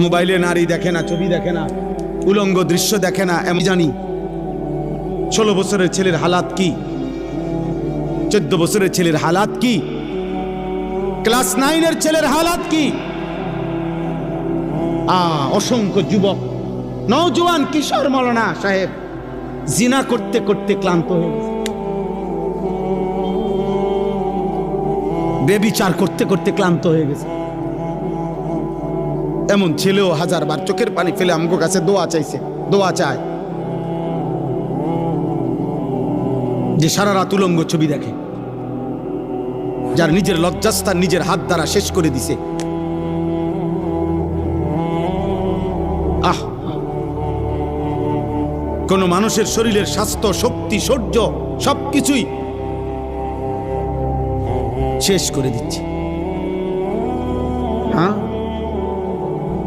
মোবাইলে নারী দেখে না, ছবি দেখে না, উলঙ্গ দৃশ্য দেখে না। আমি জানি 16 বছরের ছেলের হালাত কি, 14 বছরের ছেলের হালাত কি, ক্লাস 9-এর ছেলের হালাত কি। অসংখ্য যুবক, নওজোয়ান, কিশোর মৌলানা সাহেব জিনা করতে করতে ক্লান্ত হয়ে গেছে, বেবিচার করতে করতে ক্লান্ত হয়ে গেছে। এমন ছেলেও হাজারবার চোখের পানি ফেলে আমগো কাছে দোয়া চাইছে, দোয়া চায়, যে সারা রাত উলঙ্গ ছবি দেখে, যার নিজের লজ্জাস্থান নিজের হাত দ্বারা শেষ করে দিছে। কোন মানুষের শরীরের স্বাস্থ্য, শক্তি, শৌর্য সবকিছুই শেষ করে দিচ্ছে।